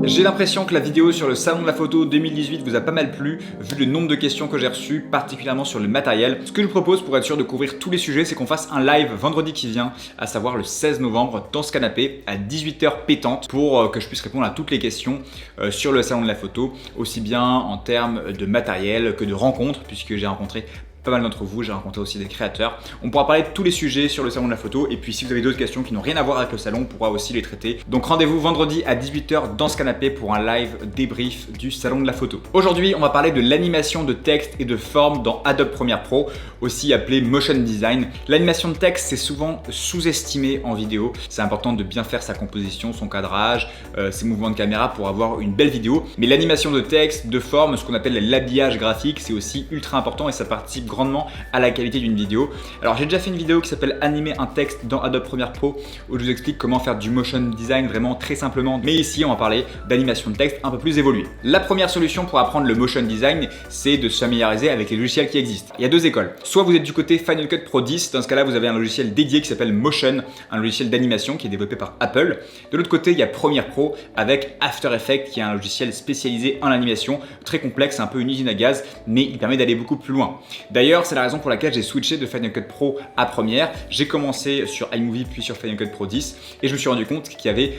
J'ai l'impression que la vidéo sur le salon de la photo 2018 vous a pas mal plu, vu le nombre de questions que j'ai reçues, particulièrement sur le matériel. Ce que je vous propose pour être sûr de couvrir tous les sujets, c'est qu'on fasse un live vendredi qui vient, à savoir le 16 novembre, dans ce canapé, à 18h pétante, pour que je puisse répondre à toutes les questions sur le salon de la photo, aussi bien en termes de matériel que de rencontres, puisque j'ai rencontré pas mal d'entre vous, j'ai rencontré aussi des créateurs. On pourra parler de tous les sujets sur le salon de la photo, et puis si vous avez d'autres questions qui n'ont rien à voir avec le salon, on pourra aussi les traiter. Donc rendez-vous vendredi à 18h dans ce canapé pour un live débrief du salon de la photo. Aujourd'hui, on va parler de l'animation de texte et de forme dans Adobe Premiere Pro, aussi appelé Motion Design. L'animation de texte, c'est souvent sous-estimé en vidéo. C'est important de bien faire sa composition, son cadrage, ses mouvements de caméra pour avoir une belle vidéo. Mais l'animation de texte, de forme, ce qu'on appelle l'habillage graphique, c'est aussi ultra important et ça participe grandement à la qualité d'une vidéo. Alors j'ai déjà fait une vidéo qui s'appelle animer un texte dans Adobe Premiere Pro où je vous explique comment faire du motion design vraiment très simplement, mais ici on va parler d'animation de texte un peu plus évoluée. La première solution pour apprendre le motion design, c'est de se familiariser avec les logiciels qui existent. Il y a deux écoles. Soit vous êtes du côté Final Cut Pro 10, dans ce cas là vous avez un logiciel dédié qui s'appelle Motion, un logiciel d'animation qui est développé par Apple. De l'autre côté il y a Premiere Pro avec After Effects qui est un logiciel spécialisé en animation, très complexe, un peu une usine à gaz, mais il permet d'aller beaucoup plus loin. D'ailleurs, c'est la raison pour laquelle j'ai switché de Final Cut Pro à Premiere. J'ai commencé sur iMovie puis sur Final Cut Pro 10 et je me suis rendu compte qu'il y avait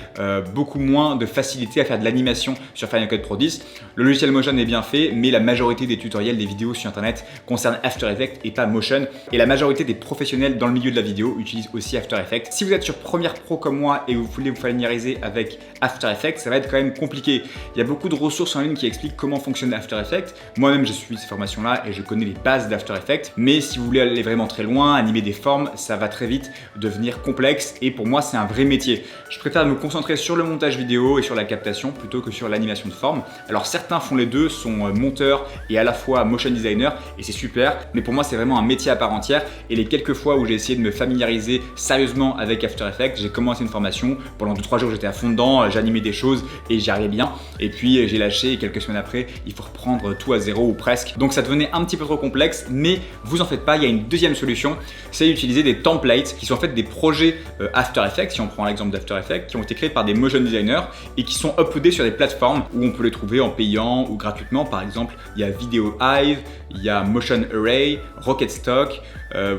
beaucoup moins de facilité à faire de l'animation sur Final Cut Pro 10. Le logiciel Motion est bien fait, mais la majorité des tutoriels, des vidéos sur internet concernent After Effects et pas Motion. Et la majorité des professionnels dans le milieu de la vidéo utilisent aussi After Effects. Si vous êtes sur Premiere Pro comme moi et vous voulez vous familiariser avec After Effects, ça va être quand même compliqué. Il y a beaucoup de ressources en ligne qui expliquent comment fonctionne After Effects. Moi-même, j'ai suivi ces formations-là et je connais les bases d'After Effects. Mais si vous voulez aller vraiment très loin, animer des formes, ça va très vite devenir complexe et pour moi c'est un vrai métier. Je préfère me concentrer sur le montage vidéo et sur la captation plutôt que sur l'animation de forme. Alors certains font les deux, sont monteurs et à la fois motion designer et c'est super, mais pour moi c'est vraiment un métier à part entière et les quelques fois où j'ai essayé de me familiariser sérieusement avec After Effects, j'ai commencé une formation, pendant 2-3 jours j'étais à fond dedans, j'animais des choses et j'y arrivais bien et puis j'ai lâché et quelques semaines après il faut reprendre tout à zéro ou presque. Donc ça devenait un petit peu trop complexe, mais vous en faites pas, il y a une deuxième solution, c'est d'utiliser des templates qui sont en fait des projets After Effects, si on prend l'exemple d'After Effects, qui ont été créés par des motion designers et qui sont uploadés sur des plateformes où on peut les trouver en payant ou gratuitement. Par exemple, il y a Video Hive, il y a Motion Array, Rocket Stock,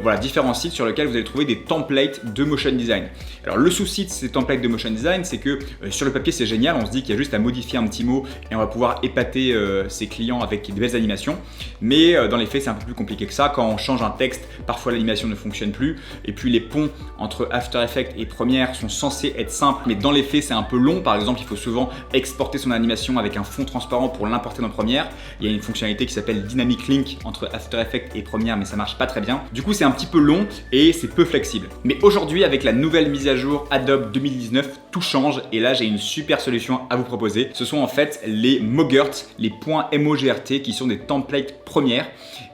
voilà, différents sites sur lesquels vous allez trouver des templates de motion design. Alors le souci de ces templates de motion design, c'est que sur le papier c'est génial, on se dit qu'il y a juste à modifier un petit mot et on va pouvoir épater ses clients avec des belles animations, mais dans les faits c'est un peu plus compliqué que ça. Quand on change un texte, parfois l'animation ne fonctionne plus et puis les ponts entre After Effects et Premiere sont censés être simples, mais dans les faits c'est un peu long. Par exemple, il faut souvent exporter son animation avec un fond transparent pour l'importer dans Premiere. Il y a une fonctionnalité qui s'appelle Dynamic Link entre After Effects et Premiere, mais ça marche pas très bien. Du coup c'est un petit peu long et c'est peu flexible. Mais aujourd'hui avec la nouvelle mise à jour Adobe 2019, tout change et là j'ai une super solution à vous proposer. Ce sont en fait les Mogert, les .mogrt qui sont des templates Premiere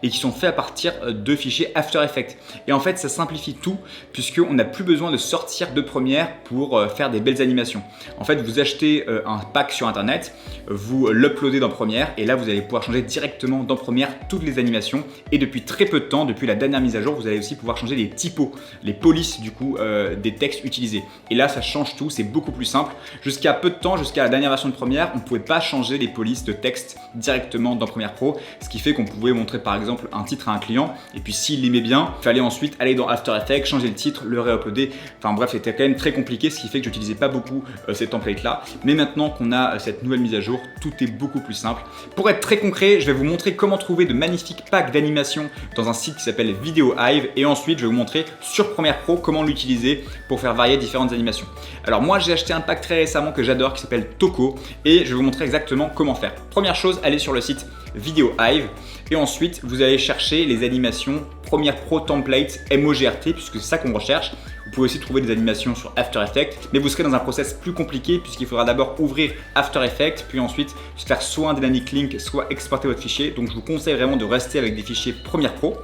et qui sont faits à partir de fichiers After Effects. Et en fait ça simplifie tout puisqu'on n'a plus besoin de sortir de Premiere pour faire des belles animations. En fait vous achetez un pack sur internet, vous l'uploadez dans Premiere et là vous allez pouvoir changer directement dans Premiere toutes les animations et depuis très peu de temps, depuis la dernière mise à jour, vous allez aussi pouvoir changer les typos, les polices du coup des textes utilisés. Et là ça change tout, c'est beaucoup plus simple. Jusqu'à peu de temps, jusqu'à la dernière version de Premiere, on ne pouvait pas changer les polices de texte directement dans Premiere Pro, ce qui fait qu'on pouvait montrer par exemple un titre à un client et puis s'il l'aimait bien, il fallait ensuite aller dans After Effects, changer le titre, le réuploader. Enfin bref, c'était quand même très compliqué, ce qui fait que j'utilisais pas beaucoup ces templates là. Mais maintenant qu'on a cette nouvelle mise à jour, tout est beaucoup plus simple. Pour être très concret, je vais vous montrer comment trouver de magnifiques packs d'animation dans un site qui s'appelle Video Hive et ensuite je vais vous montrer sur Premiere Pro comment l'utiliser pour faire varier différentes animations. Alors moi j'ai acheté un pack très récemment que j'adore qui s'appelle Toco et je vais vous montrer exactement comment faire. Première chose, allez sur le site Video Hive et ensuite vous allez chercher les animations Premiere Pro Template MOGRT puisque c'est ça qu'on recherche. Vous pouvez aussi trouver des animations sur After Effects, mais vous serez dans un process plus compliqué puisqu'il faudra d'abord ouvrir After Effects, puis ensuite faire soit un Dynamic Link, soit exporter votre fichier. Donc je vous conseille vraiment de rester avec des fichiers Premiere Pro.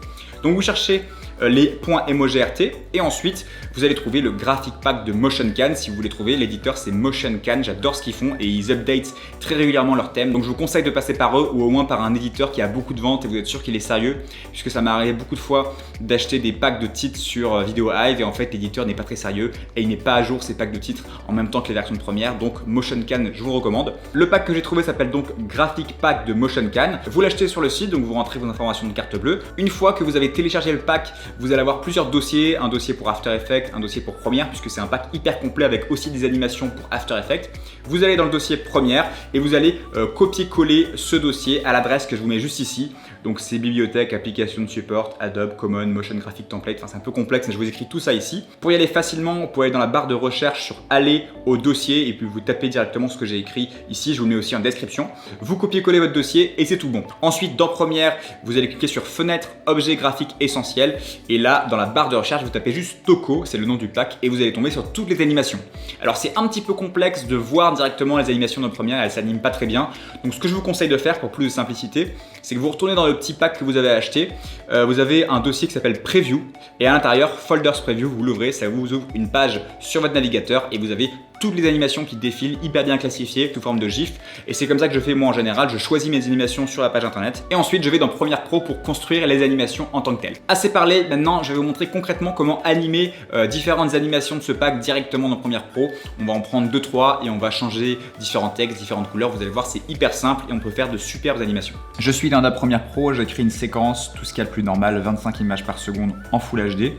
Donc vous cherchez les points emoji RT et ensuite vous allez trouver le graphic pack de MotionCan. Si vous voulez trouver, l'éditeur c'est MotionCan, j'adore ce qu'ils font et ils updatent très régulièrement leurs thèmes. Donc je vous conseille de passer par eux ou au moins par un éditeur qui a beaucoup de ventes et vous êtes sûr qu'il est sérieux, puisque ça m'est arrivé beaucoup de fois d'acheter des packs de titres sur Video Hive et en fait l'éditeur n'est pas très sérieux et il n'est pas à jour ces packs de titres en même temps que les versions de première. Donc MotionCan, je vous recommande. Le pack que j'ai trouvé s'appelle donc Graphic Pack de MotionCan. Vous l'achetez sur le site, donc vous rentrez vos informations de carte bleue. Une fois que vous avez téléchargé le pack, vous allez avoir plusieurs dossiers, un dossier pour After Effects, un dossier pour Premiere, puisque c'est un pack hyper complet avec aussi des animations pour After Effects. Vous allez dans le dossier Premiere et vous allez copier-coller ce dossier à l'adresse que je vous mets juste ici. Donc c'est bibliothèque, application de support, Adobe, Common, Motion Graphic Template, enfin c'est un peu complexe mais je vous écris tout ça ici. Pour y aller facilement, vous pouvez aller dans la barre de recherche sur aller au dossier et puis vous tapez directement ce que j'ai écrit ici, je vous mets aussi en description. Vous copiez-collez votre dossier et c'est tout bon. Ensuite dans Premiere, vous allez cliquer sur fenêtre, objet graphique essentiel et là dans la barre de recherche, vous tapez juste Toco, c'est le nom du pack et vous allez tomber sur toutes les animations. Alors c'est un petit peu complexe de voir directement les animations de Premiere, elles s'animent pas très bien. Donc ce que je vous conseille de faire pour plus de simplicité, c'est que vous retournez dans le petit pack que vous avez acheté, vous avez un dossier qui s'appelle Preview et à l'intérieur Folders Preview, vous l'ouvrez, ça vous ouvre une page sur votre navigateur et vous avez toutes les animations qui défilent hyper bien classifiées sous forme de GIF et c'est comme ça que je fais moi en général, je choisis mes animations sur la page internet et ensuite je vais dans Premiere Pro pour construire les animations en tant que telles. Assez parlé, maintenant je vais vous montrer concrètement comment animer différentes animations de ce pack directement dans Premiere Pro. On va en prendre 2-3 et on va changer différents textes, différentes couleurs, vous allez voir c'est hyper simple et on peut faire de superbes animations. Je suis dans Adobe Premiere Pro, j'ai créé une séquence, tout ce qu'il y a de plus normal, 25 images par seconde en Full HD.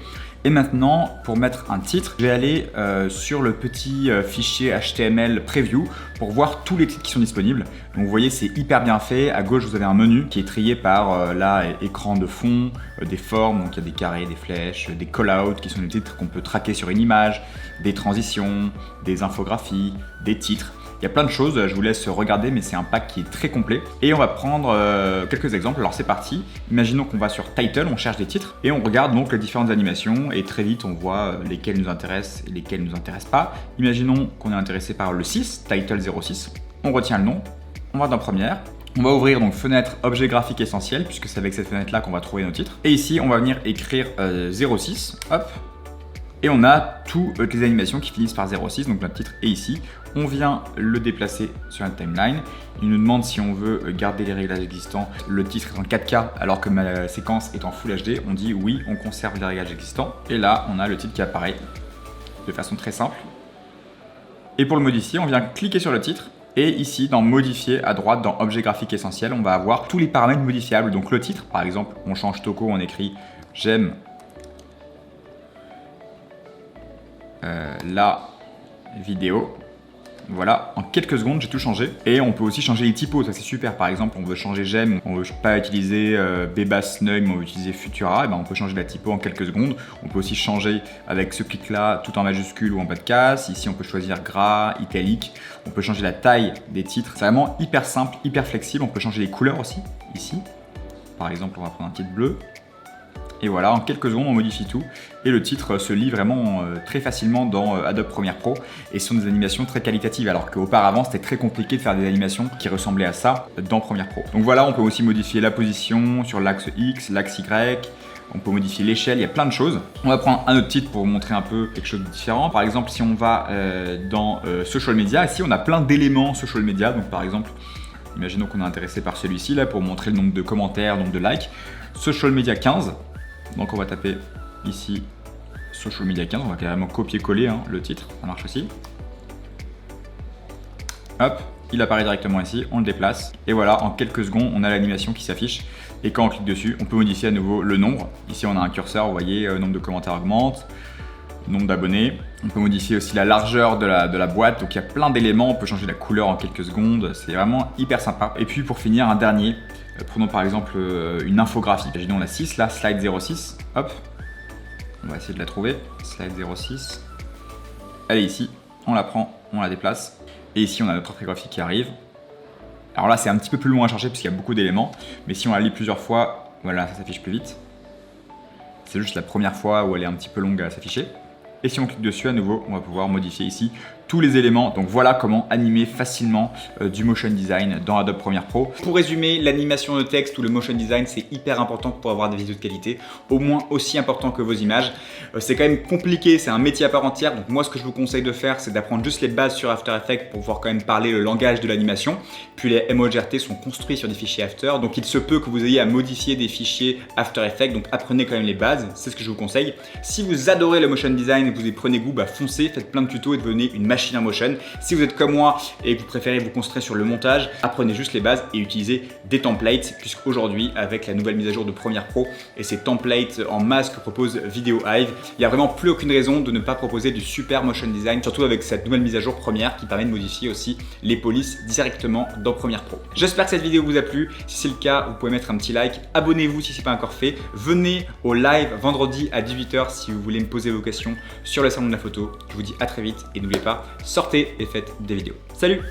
Et maintenant, pour mettre un titre, je vais aller sur le petit fichier HTML Preview pour voir tous les titres qui sont disponibles. Donc vous voyez, c'est hyper bien fait. À gauche, vous avez un menu qui est trié par là, écran de fond, des formes, donc il y a des carrés, des flèches, des call-outs qui sont des titres qu'on peut traquer sur une image, des transitions, des infographies, des titres. Il y a plein de choses, je vous laisse regarder, mais c'est un pack qui est très complet. Et on va prendre quelques exemples. Alors c'est parti. Imaginons qu'on va sur Title, on cherche des titres et on regarde donc les différentes animations et très vite on voit lesquelles nous intéressent et lesquelles nous intéressent pas. Imaginons qu'on est intéressé par le 6, Title 06. On retient le nom, on va dans Premiere. On va ouvrir donc fenêtre objet graphique essentiel puisque c'est avec cette fenêtre là qu'on va trouver nos titres. Et ici on va venir écrire 06, hop. Et on a toutes les animations qui finissent par 06, donc notre titre est ici. On vient le déplacer sur la timeline. Il nous demande si on veut garder les réglages existants. Le titre est en 4K alors que ma séquence est en Full HD. On dit oui, on conserve les réglages existants. Et là, on a le titre qui apparaît de façon très simple. Et pour le modifier, on vient cliquer sur le titre. Et ici, dans modifier à droite, dans objet graphique essentiel, on va avoir tous les paramètres modifiables. Donc le titre, par exemple, on change Toco, on écrit j'aime la vidéo. Voilà, en quelques secondes j'ai tout changé. Et on peut aussi changer les typos, ça c'est super. Par exemple, on veut changer j'aime, on veut pas utiliser Bebas Snug, mais on veut utiliser Futura, et ben on peut changer la typo en quelques secondes. On peut aussi changer avec ce clic là, tout en majuscule ou en bas de case. Ici on peut choisir gras, italique. On peut changer la taille des titres. C'est vraiment hyper simple, hyper flexible. On peut changer les couleurs aussi, ici. Par exemple, on va prendre un titre bleu. Et voilà, en quelques secondes, on modifie tout. Et le titre se lit vraiment très facilement dans Adobe Premiere Pro. Et ce sont des animations très qualitatives, alors qu'auparavant, c'était très compliqué de faire des animations qui ressemblaient à ça dans Premiere Pro. Donc voilà, on peut aussi modifier la position sur l'axe X, l'axe Y. On peut modifier l'échelle, il y a plein de choses. On va prendre un autre titre pour vous montrer un peu quelque chose de différent. Par exemple, si on va dans Social Media, ici, on a plein d'éléments Social Media. Donc par exemple, imaginons qu'on est intéressé par celui-ci, là, pour montrer le nombre de commentaires, le nombre de likes. Social Media 15. Donc on va taper ici Social Media 15, on va carrément copier-coller le titre, ça marche aussi. Hop, il apparaît directement ici, on le déplace. Et voilà, en quelques secondes, on a l'animation qui s'affiche. Et quand on clique dessus, on peut modifier à nouveau le nombre. Ici on a un curseur, vous voyez, nombre de commentaires augmente, nombre d'abonnés. On peut modifier aussi la largeur de la boîte, donc il y a plein d'éléments, on peut changer la couleur en quelques secondes, c'est vraiment hyper sympa. Et puis pour finir, un dernier. Prenons par exemple une infographie. Imaginons la 6 là, slide 06. Hop, on va essayer de la trouver. Slide 06. Elle est ici. On la prend, on la déplace. Et ici, on a notre infographie qui arrive. Alors là, c'est un petit peu plus long à charger parce qu'il y a beaucoup d'éléments. Mais si on la lit plusieurs fois, voilà, ça s'affiche plus vite. C'est juste la première fois où elle est un petit peu longue à s'afficher. Et si on clique dessus à nouveau, on va pouvoir modifier ici tous les éléments. Donc voilà comment animer facilement du motion design dans Adobe Premiere Pro. Pour résumer, l'animation de texte ou le motion design, c'est hyper important pour avoir des vidéos de qualité, au moins aussi important que vos images. C'est quand même compliqué, c'est un métier à part entière. Donc moi, ce que je vous conseille de faire, c'est d'apprendre juste les bases sur After Effects pour pouvoir quand même parler le langage de l'animation. Puis les MOJRT sont construits sur des fichiers After, donc il se peut que vous ayez à modifier des fichiers After Effects. Donc apprenez quand même les bases, c'est ce que je vous conseille. Si vous adorez le motion design et que vous y prenez goût, foncez, faites plein de tutos et devenez une machine en motion. Si vous êtes comme moi et que vous préférez vous concentrer sur le montage, apprenez juste les bases et utilisez des templates, puisqu'aujourd'hui, avec la nouvelle mise à jour de Premiere Pro et ces templates en masse que propose Video Hive, il n'y a vraiment plus aucune raison de ne pas proposer du super motion design, surtout avec cette nouvelle mise à jour Premiere qui permet de modifier aussi les polices directement dans Premiere Pro. J'espère que cette vidéo vous a plu. Si c'est le cas, vous pouvez mettre un petit like, abonnez-vous si ce n'est pas encore fait, venez au live vendredi à 18 h si vous voulez me poser vos questions sur le salon de la photo. Je vous dis à très vite et n'oubliez pas, sortez et faites des vidéos. Salut!